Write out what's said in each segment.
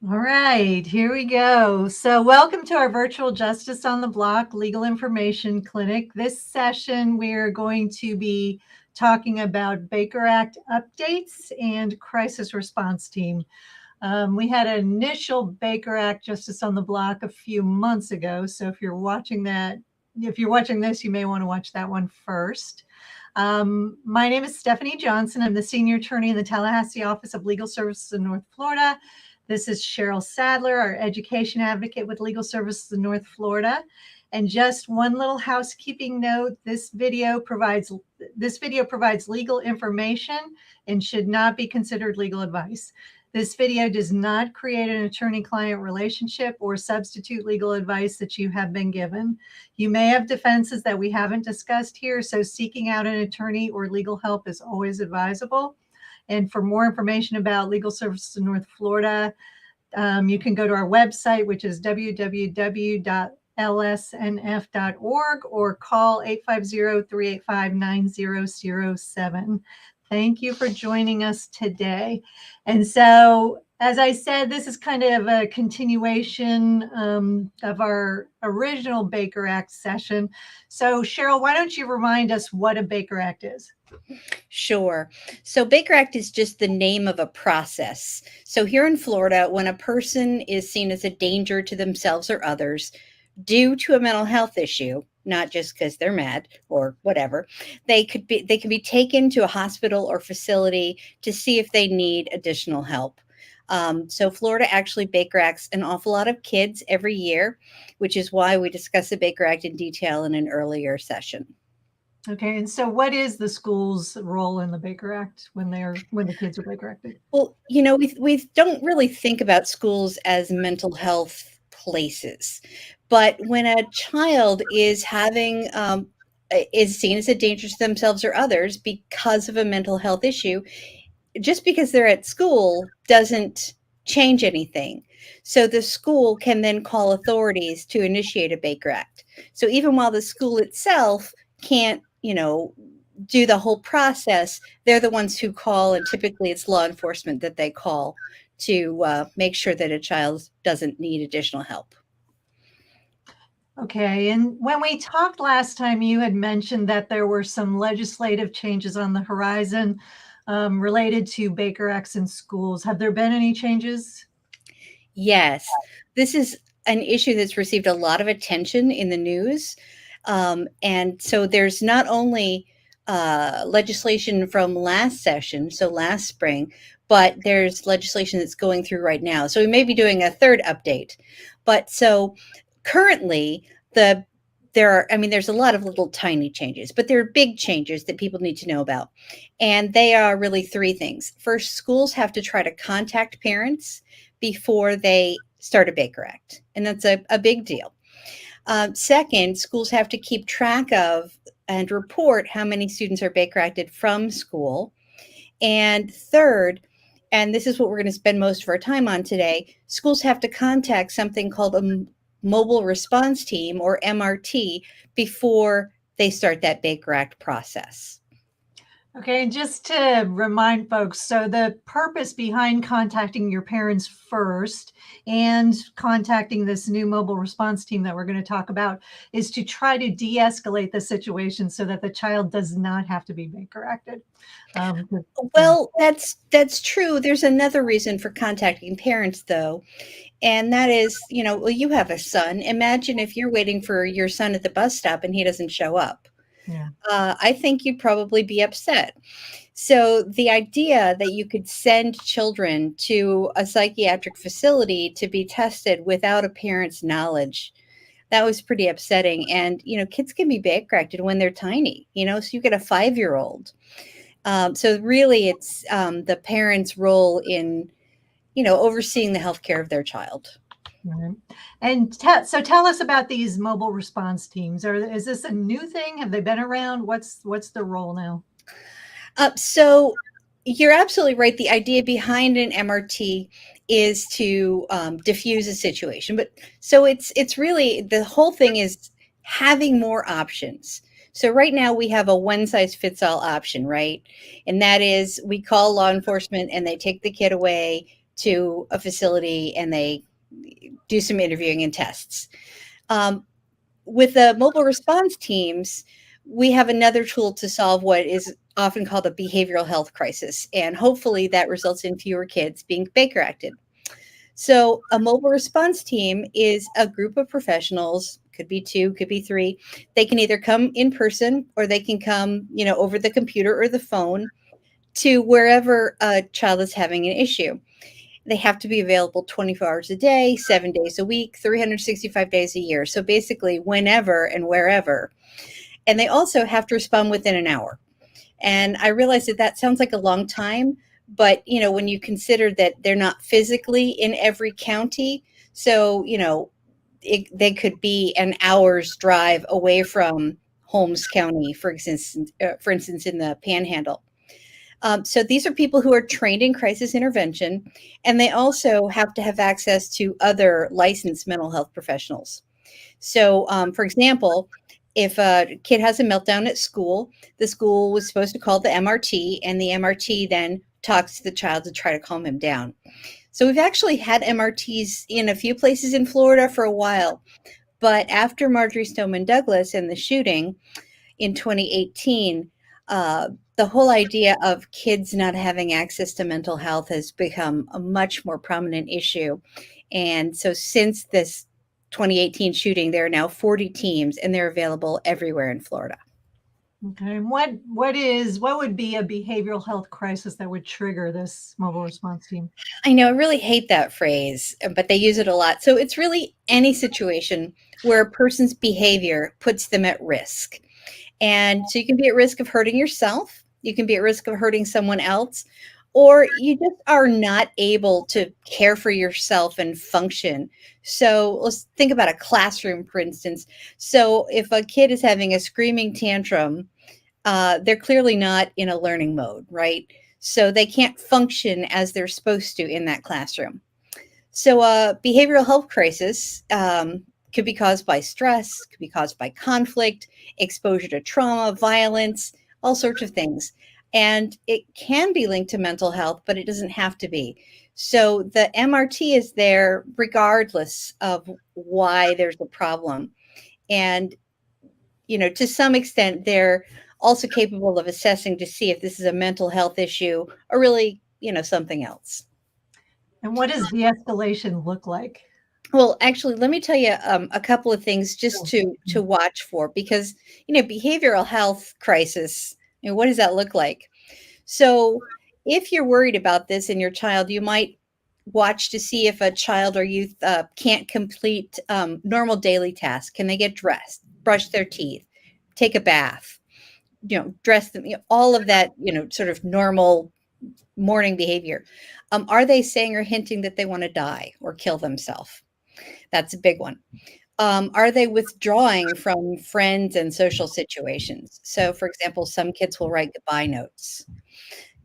All right, here we go. So, welcome to our virtual Justice on the Block Legal Information Clinic. This session, we're going to be talking about Baker Act updates and crisis response team. We had an initial Baker Act Justice on the Block a few months ago. So, if you're watching this, you may want to watch that one first. My name is Stephanie Johnson. I'm the senior attorney in the Tallahassee Office of Legal Services in North Florida. This is Cheryl Sadler, our education advocate with Legal Services in North Florida. And just one little housekeeping note, this video provides legal information and should not be considered legal advice. This video does not create an attorney-client relationship or substitute legal advice that you have been given. You may have defenses that we haven't discussed here, so seeking out an attorney or legal help is always advisable. And for more information about Legal Services in North Florida, you can go to our website, which is www.lsnf.org, or call 850-385-9007. Thank you for joining us today. And so, as I said, this is kind of a continuation of our original Baker Act session. So, Cheryl, why don't you remind us what a Baker Act is? Sure. So Baker Act is just the name of a process. So here in Florida, when a person is seen as a danger to themselves or others due to a mental health issue, not just because they're mad or whatever, they can be taken to a hospital or facility to see if they need additional help. So Florida actually Baker Acts an awful lot of kids every year, which is why we discussed the Baker Act in detail in an earlier session. Okay, and so what is the school's role in the Baker Act when the kids are Baker Acted? Well, we don't really think about schools as mental health places, but when a child is is seen as a danger to themselves or others because of a mental health issue, just because they're at school doesn't change anything. So the school can then call authorities to initiate a Baker Act. So even while the school itself can't, do the whole process, they're the ones who call, and typically it's law enforcement that they call to make sure that a child doesn't need additional help. Okay, and when we talked last time, you had mentioned that there were some legislative changes on the horizon related to Baker Acts in schools. Have there been any changes? Yes, this is an issue that's received a lot of attention in the news. And so there's not only legislation from last session, so last spring, but there's legislation that's going through right now. So we may be doing a third update. But so currently, there's a lot of little tiny changes, but there are big changes that people need to know about. And they are really three things. First, schools have to try to contact parents before they start a Baker Act, and that's a big deal. Second, schools have to keep track of and report how many students are Baker Acted from school. And third, and this is what we're going to spend most of our time on today, schools have to contact something called a mobile response team, or MRT, before they start that Baker Act process. Okay, and just to remind folks, so the purpose behind contacting your parents first and contacting this new mobile response team that we're going to talk about is to try to de-escalate the situation so that the child does not have to be Baker Acted. Well, that's true. There's another reason for contacting parents, though, and that is, you have a son. Imagine if you're waiting for your son at the bus stop and he doesn't show up. Yeah. I think you'd probably be upset. So the idea that you could send children to a psychiatric facility to be tested without a parent's knowledge, that was pretty upsetting. And, kids can be Baker Acted when they're tiny, so you get a 5-year-old. So really it's the parent's role in, overseeing the healthcare of their child. Right. And so tell us about these mobile response teams. Is this a new thing? Have they been around? What's their role now? So you're absolutely right. The idea behind an MRT is to diffuse a situation. But so it's really, the whole thing is having more options. So right now we have a one size fits all option, right? And that is, we call law enforcement and they take the kid away to a facility and they do some interviewing and tests. With the mobile response teams, we have another tool to solve what is often called a behavioral health crisis. And hopefully that results in fewer kids being Baker acted. So a mobile response team is a group of professionals, could be 2, could be 3. They can either come in person or they can come, over the computer or the phone to wherever a child is having an issue. They have to be available 24 hours a day, 7 days a week, 365 days a year. So basically whenever and wherever. And they also have to respond within an hour. And I realize that sounds like a long time, but when you consider that they're not physically in every county, so they could be an hour's drive away from Holmes County, for instance, in the Panhandle. So these are people who are trained in crisis intervention, and they also have to have access to other licensed mental health professionals. So, for example, if a kid has a meltdown at school, the school was supposed to call the MRT, and the MRT then talks to the child to try to calm him down. So we've actually had MRTs in a few places in Florida for a while, but after Marjory Stoneman Douglas and the shooting in 2018, the whole idea of kids not having access to mental health has become a much more prominent issue. And so since this 2018 shooting, there are now 40 teams, and they're available everywhere in Florida. Okay. And what would be a behavioral health crisis that would trigger this mobile response team? I know, I really hate that phrase, but they use it a lot. So it's really any situation where a person's behavior puts them at risk. And so you can be at risk of hurting yourself, you can be at risk of hurting someone else, or you just are not able to care for yourself and function. So let's think about a classroom, for instance. So if a kid is having a screaming tantrum, they're clearly not in a learning mode, right? So they can't function as they're supposed to in that classroom. So a behavioral health crisis could be caused by stress, could be caused by conflict, exposure to trauma, violence, all sorts of things. And it can be linked to mental health, but it doesn't have to be. So the MRT is there regardless of why there's a problem. And, to some extent, they're also capable of assessing to see if this is a mental health issue or really, something else. And what does de-escalation look like? Well, actually, let me tell you a couple of things just to watch for, because, behavioral health crisis, what does that look like? So if you're worried about this in your child, you might watch to see if a child or youth can't complete normal daily tasks. Can they get dressed, brush their teeth, take a bath, dress them, all of that, sort of normal morning behavior. Are they saying or hinting that they want to die or kill themselves? That's a big one. Are they withdrawing from friends and social situations? So, for example, some kids will write goodbye notes,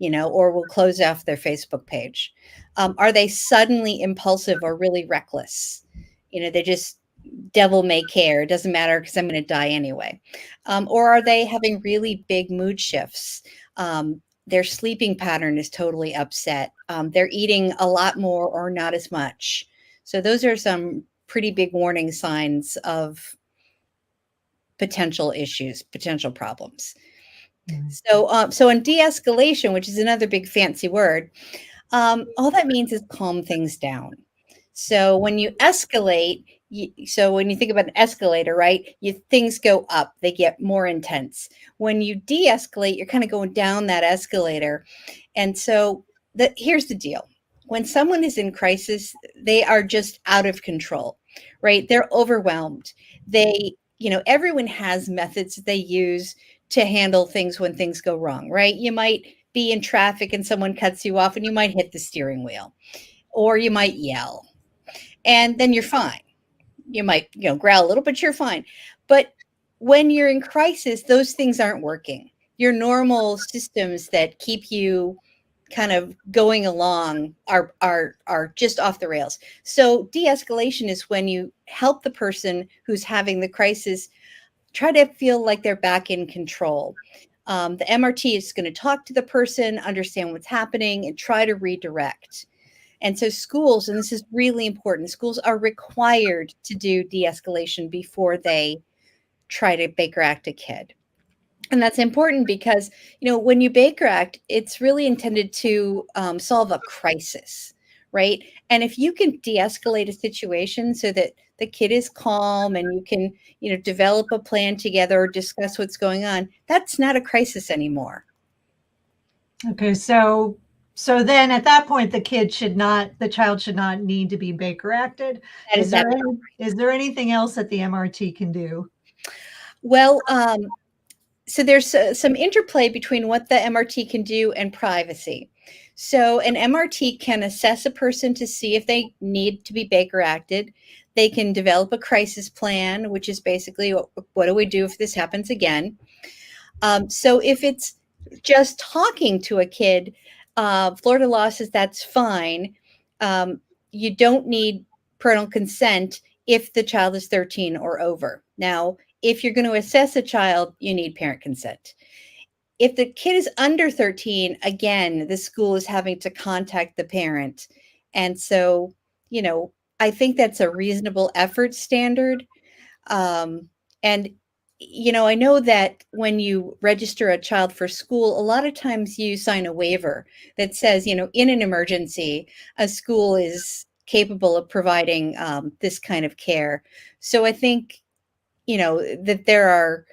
or will close off their Facebook page. Are they suddenly impulsive or really reckless? They just devil may care. It doesn't matter because I'm going to die anyway. Or are they having really big mood shifts? Their sleeping pattern is totally upset. They're eating a lot more or not as much. So those are some pretty big warning signs of potential issues, potential problems. So in de-escalation, which is another big fancy word, all that means is calm things down. So when you escalate, so when you think about an escalator, right, things go up, they get more intense. When you de-escalate, you're kind of going down that escalator. And so here's the deal. When someone is in crisis, they are just out of control, right? They're overwhelmed. Everyone has methods that they use to handle things when things go wrong, right? You might be in traffic and someone cuts you off and you might hit the steering wheel, or you might yell, and then you're fine. You might, growl a little, but you're fine. But when you're in crisis, those things aren't working. Your normal systems that keep you kind of going along are just off the rails. So de-escalation is when you help the person who's having the crisis try to feel like they're back in control. The MRT is going to talk to the person, understand what's happening, and try to redirect. And so schools, and this is really important, schools are required to do de-escalation before they try to Baker Act a kid. And that's important because, when you Baker Act, it's really intended to solve a crisis, right? And if you can de-escalate a situation so that the kid is calm and you can, develop a plan together or discuss what's going on, that's not a crisis anymore. Okay, so then at that point, the child should not need to be Baker acted. Is there anything else that the MRT can do? Well, so there's some interplay between what the MRT can do and privacy. So an MRT can assess a person to see if they need to be Baker acted. They can develop a crisis plan, which is basically what do we do if this happens again? So if it's just talking to a kid, Florida law says that's fine. You don't need parental consent if the child is 13 or over. Now, if you're going to assess a child, you need parent consent. If the kid is under 13, again, the school is having to contact the parent. And so, I think that's a reasonable effort standard. And I know that when you register a child for school, a lot of times you sign a waiver that says, in an emergency, a school is capable of providing this kind of care. So I think, that there are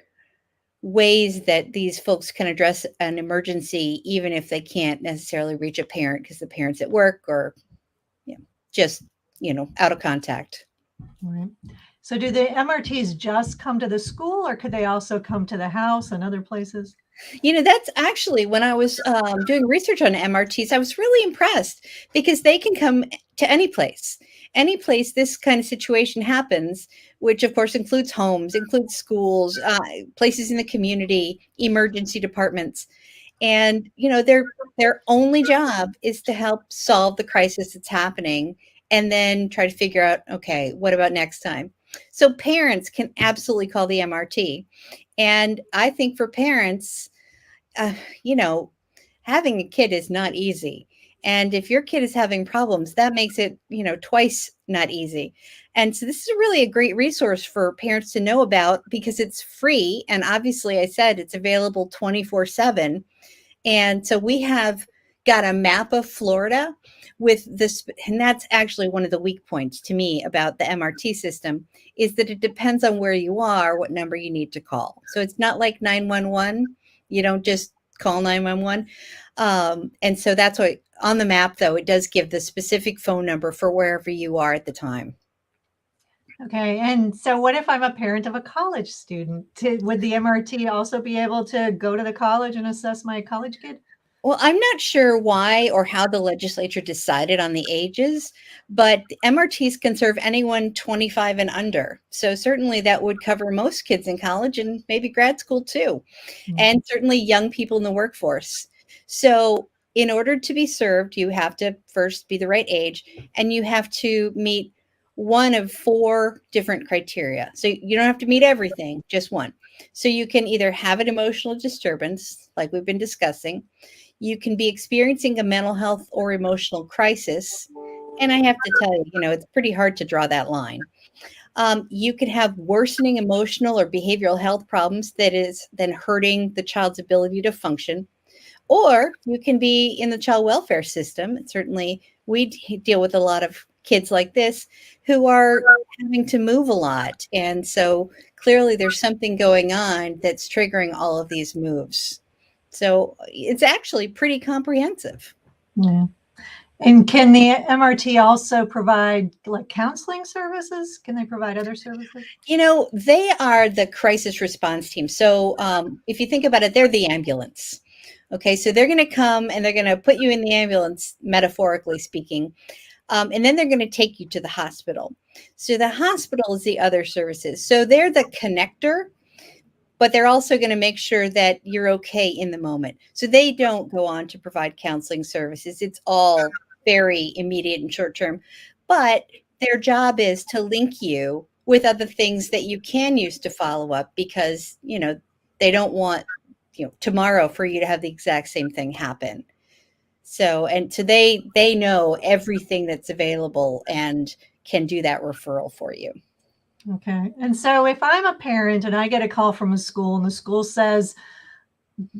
ways that these folks can address an emergency, even if they can't necessarily reach a parent because the parent's at work or just, out of contact. Right. So do the MRTs just come to the school, or could they also come to the house and other places? That's actually when I was doing research on MRTs, I was really impressed because they can come to any place this kind of situation happens, which of course includes homes, includes schools, places in the community, emergency departments. And, their only job is to help solve the crisis that's happening and then try to figure out, okay, what about next time? So parents can absolutely call the MRT. And I think for parents, having a kid is not easy. And if your kid is having problems, that makes it, twice not easy. And so this is really a great resource for parents to know about because it's free. And obviously, I said it's available 24/7. And so we have got a map of Florida with this, and that's actually one of the weak points to me about the MRT system is that it depends on where you are, what number you need to call. So it's not like 911. You don't just call 911. And so that's why on the map, though, it does give the specific phone number for wherever you are at the time. Okay. And so what if I'm a parent of a college student? Would the MRT also be able to go to the college and assess my college kid? Well, I'm not sure why or how the legislature decided on the ages, but MRTs can serve anyone 25 and under. So certainly that would cover most kids in college and maybe grad school too, and certainly young people in the workforce. So in order to be served, you have to first be the right age and you have to meet one of 4 different criteria. So you don't have to meet everything, just one. So you can either have an emotional disturbance, like we've been discussing. You can be experiencing a mental health or emotional crisis. And I have to tell you, it's pretty hard to draw that line. You can have worsening emotional or behavioral health problems that is then hurting the child's ability to function. Or you can be in the child welfare system. And certainly, we deal with a lot of kids like this who are having to move a lot. And so clearly there's something going on that's triggering all of these moves. So it's actually pretty comprehensive. Yeah. And can the MRT also provide like counseling services? Can they provide other services? They are the crisis response team. So if you think about it, they're the ambulance. Okay, so they're going to come and they're going to put you in the ambulance, metaphorically speaking, and then they're going to take you to the hospital. So the hospital is the other services. So they're the connector, but they're also going to make sure that you're okay in the moment. So they don't go on to provide counseling services. It's all very immediate and short term, but their job is to link you with other things that you can use to follow up because, they don't want, tomorrow for you to have the exact same thing happen. So, and so they know everything that's available and can do that referral for you. Okay. And so if I'm a parent and I get a call from a school and the school says,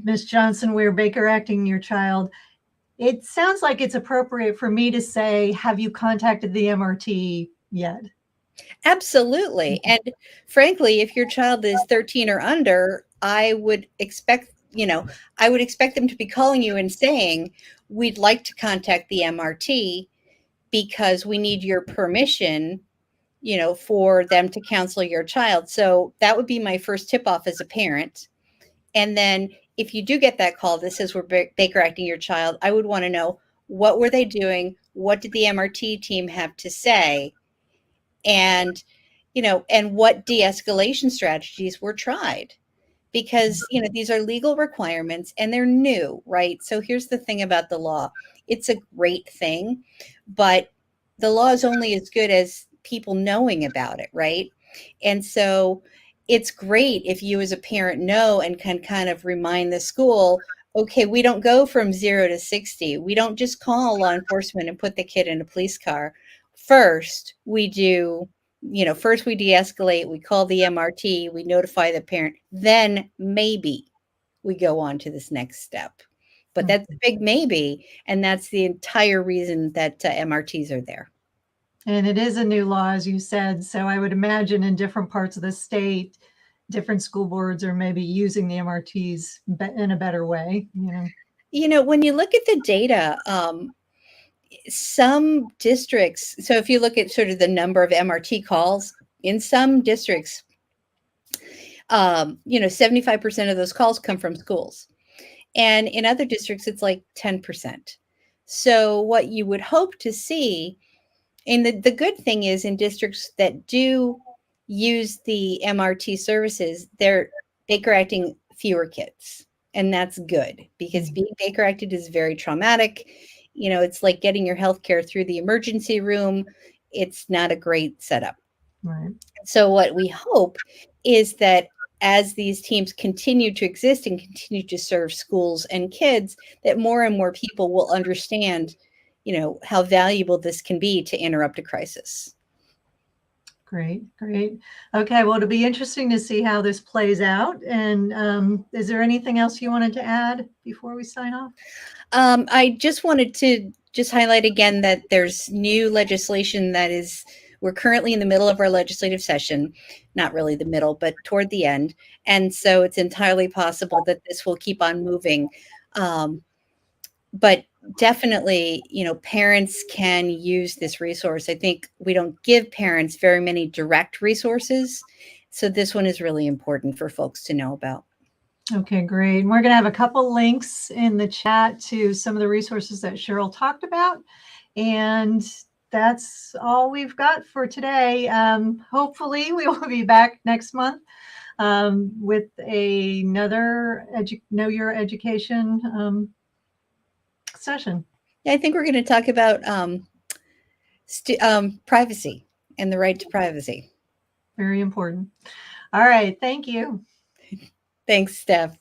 Miss Johnson, we're Baker acting your child, it sounds like it's appropriate for me to say, have you contacted the MRT yet? Absolutely. And frankly, if your child is 13 or under, I would expect them to be calling you and saying, we'd like to contact the MRT because we need your permission, for them to counsel your child. So that would be my first tip off as a parent. And then if you do get that call that says we're Baker acting your child, I would want to know, what were they doing? What did the MRT team have to say? And, and what de-escalation strategies were tried? Because, these are legal requirements and they're new, right? So here's the thing about the law. It's a great thing, but the law is only as good as people knowing about it, right? And so it's great if you as a parent know and can kind of remind the school, okay, we don't go from 0 to 60. We don't just call law enforcement and put the kid in a police car. First, we de-escalate, we call the MRT, we notify the parent, then maybe we go on to this next step. But that's a big maybe, and that's the entire reason that MRTs are there. And it is a new law, as you said. So I would imagine in different parts of the state, different school boards are maybe using the MRTs in a better way. When you look at the data, some districts, so if you look at sort of the number of MRT calls, in some districts, 75% of those calls come from schools. And in other districts, it's like 10%. So what you would hope to see, and the good thing is in districts that do use the MRT services, they're Baker acting fewer kids. And that's good because being Baker acted is very traumatic. It's like getting your health care through the emergency room. It's not a great setup. Right. So what we hope is that as these teams continue to exist and continue to serve schools and kids, that more and more people will understand, how valuable this can be to interrupt a crisis. Great. Okay, well, it'll be interesting to see how this plays out. And is there anything else you wanted to add before we sign off? I just wanted to highlight again that there's new legislation we're currently in the middle of our legislative session, not really the middle, but toward the end. And so it's entirely possible that this will keep on moving. But definitely, parents can use this resource. I think we don't give parents very many direct resources. So this one is really important for folks to know about. Okay, great. And we're going to have a couple links in the chat to some of the resources that Cheryl talked about. And that's all we've got for today. Hopefully we will be back next month with another Know Your Education session. Yeah, I think we're going to talk about privacy and the right to privacy. Very important. All right. Thank you. Thanks, Steph.